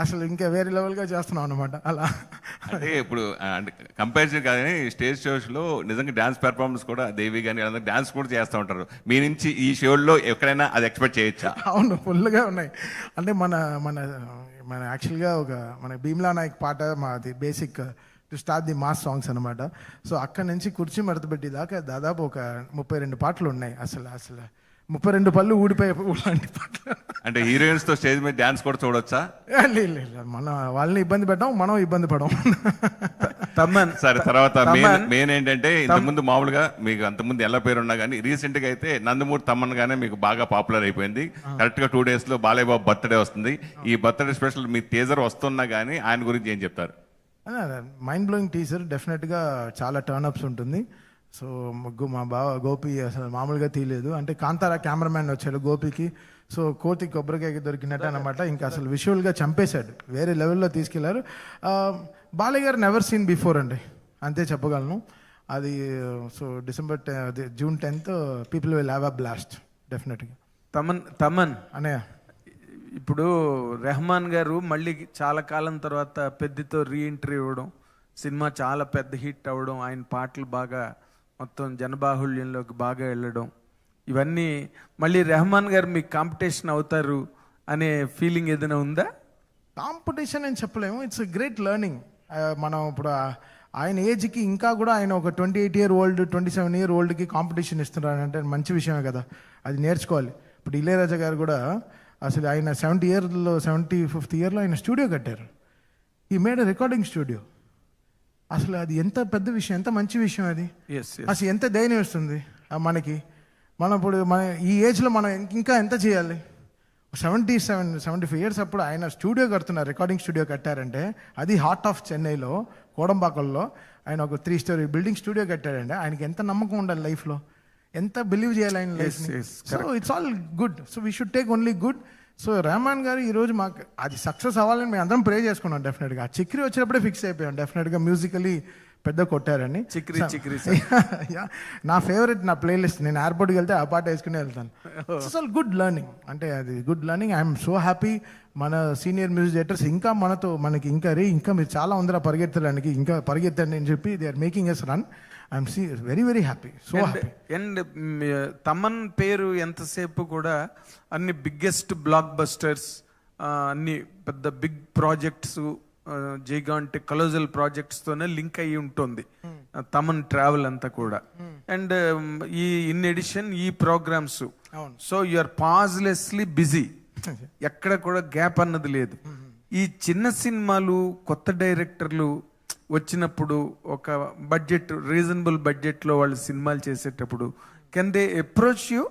అసలు ఇంకా వేరే లెవెల్గా చేస్తున్నాం అనమాట. అలా అంటే ఇప్పుడు అంటే కంపారిజన్ కానీ స్టేజ్ షోస్లో నిజంగా డ్యాన్స్ పెర్ఫార్మెన్స్ కూడా దేవి కానీ అందరూ డ్యాన్స్ కూడా చేస్తూ ఉంటారు. మీ నుంచి ఈ షోల్లో ఎక్కడైనా అది ఎక్స్పెక్ట్ చేయొచ్చా? అవును, ఫుల్గా ఉన్నాయి. అంటే మన మన మన యాక్చువల్గా మన భీమ్లా నాయక్ పాట మాది basic to start the mass songs అనమాట. సో అక్కడి నుంచి కుర్చీ మడతపెట్టి దాకా దాదాపు ఒక 32 పాటలు ఉన్నాయి. అసలు 32 పళ్ళు ఊడిపోయే లాంటి పాటలు. అంటే హీరోయిన్స్తో స్టేజ్ మీద డ్యాన్స్ కూడా చూడొచ్చా? లేదు, మనం వాళ్ళని ఇబ్బంది పెట్టాం, మనం ఇబ్బంది పడం. సరే, తర్వాత మెయిన్ ఏంటంటే ఇంతకుముందు మామూలుగా మీకు అంతకుముందు ఎలా పేరున్నా కానీ రీసెంట్గా అయితే నందమూరి తమ్మన్ గానే మీకు బాగా పాపులర్ అయిపోయింది. కరెక్ట్గా 2 డేస్లో బాలయ్య బాబు బర్త్డే వస్తుంది. ఈ బర్త్డే స్పెషల్ మీ టీజర్ వస్తున్నా కానీ ఆయన గురించి ఏం చెప్తారు? మైండ్ బ్లోయింగ్ టీజర్, డెఫినెట్గా చాలా టర్న్అప్స్ ఉంటుంది. సో మా బావ గోపి అసలు మామూలుగా తీయలేదు. అంటే కాంతారా కెమెరామ్యాన్ వచ్చాడు గోపికి. సో కోతి కొబ్బరికాయకి దొరికినట్టు అనమాట. ఇంకా అసలు విజువల్గా చంపేశాడు, వేరే లెవెల్లో తీసుకెళ్లారు. బాలయ్య గారు నెవర్ సీన్ బిఫోర్ అండి, అంతే చెప్పగలను. అది so June 10th people will have a blast డెఫినెట్గా. తమన్ అనే ఇప్పుడు రెహమాన్ గారు మళ్ళీ చాలా కాలం తర్వాత పెద్దతో రీఎంట్రీ ఇవ్వడం, సినిమా చాలా పెద్ద హిట్ అవ్వడం, ఆయన పాటలు బాగా మొత్తం జనబాహుళ్యంలోకి బాగా వెళ్ళడం, ఇవన్నీ మళ్ళీ రెహమాన్ గారు మీకు కాంపిటీషన్ అవుతారు అనే ఫీలింగ్ ఏదైనా ఉందా? కాంపిటీషన్ అని చెప్పలేము, ఇట్స్ గ్రేట్ లెర్నింగ్. మనం ఇప్పుడు ఆయన ఏజ్కి ఇంకా కూడా ఆయన ఒక 28 year old 27 year oldకి కాంపిటీషన్ ఇస్తున్నారంటే మంచి విషయమే కదా, అది నేర్చుకోవాలి. ఇప్పుడు ఇళయరాజా గారు కూడా అసలు ఆయన 75th yearలో ఆయన స్టూడియో కట్టారు. ఈ మేడ్ రికార్డింగ్ స్టూడియో. అసలు అది ఎంత పెద్ద విషయం, ఎంత మంచి విషయం అది. అసలు ఎంత ధైర్యం ఇస్తుంది మనకి. మనం ఇప్పుడు ఈ ఏజ్లో మనం ఇంకా ఎంత చేయాలి? 75 years అప్పుడు ఆయన స్టూడియో కడుతున్నారు, రికార్డింగ్ స్టూడియో కట్టారంటే అది హార్ట్ ఆఫ్ చెన్నైలో కోడంబాకల్లో ఆయన ఒక 3 story బిల్డింగ్ స్టూడియో కట్టారంటే ఆయనకి ఎంత నమ్మకం ఉండాలి లైఫ్లో, ఎంత బిలీవ్ చేయాలి ఆయన life. So it's all good. So we should take only good. So Rahman గారు ఈరోజు మాకు అది సక్సెస్ అవ్వాలని మేము అందరం ప్రే చేసుకున్నాం. డెఫినెట్గా ఆ చిక్రీ వచ్చినప్పుడే ఫిక్స్ అయిపోయాం, డెఫినెట్గా మ్యూజికలీ పెద్ద కొట్టారని. నా ఫేవరెట్, నా ప్లేలిస్ట్, నేను ఎయిర్పోర్ట్కి వెళ్తే ఆ పాట వేసుకుని వెళ్తాను. ఇట్స్ ఆల్ గుడ్ లెర్నింగ్, అంటే అది good learning. I'm so happy. మన సీనియర్ మ్యూజిక్ డైరెక్టర్స్ ఇంకా మనకి ఇంకా మీరు చాలా ఉందిరా పరిగెత్తడానికి, ఇంకా పరిగెత్తండి అని చెప్పి they are making us run. I'm very very happy, so happy. And Thaman పేరు ఎంతసేపు కూడా అన్ని బిగ్గెస్ట్ బ్లాక్ బస్టర్స్, అన్ని పెద్ద బిగ్ ప్రాజెక్ట్స్, జైగాంటిక్ కలోజల్ ప్రాజెక్ట్స్తోనే లింక్ అయ్యి ఉంటుంది తమన్ ట్రావెల్ అంతా కూడా. అండ్ ఇన్ ఎడిషన్ ఈ programmes, so you are pauselessly busy, ఎక్కడ కూడా గ్యాప్ అన్నది లేదు. ఈ చిన్న సినిమాలు కొత్త డైరెక్టర్లు వచ్చినప్పుడు ఒక రీజనబుల్ బడ్జెట్లో వాళ్ళు సినిమాలు చేసేటప్పుడు కెన్ దే అప్రోచ్ యూ?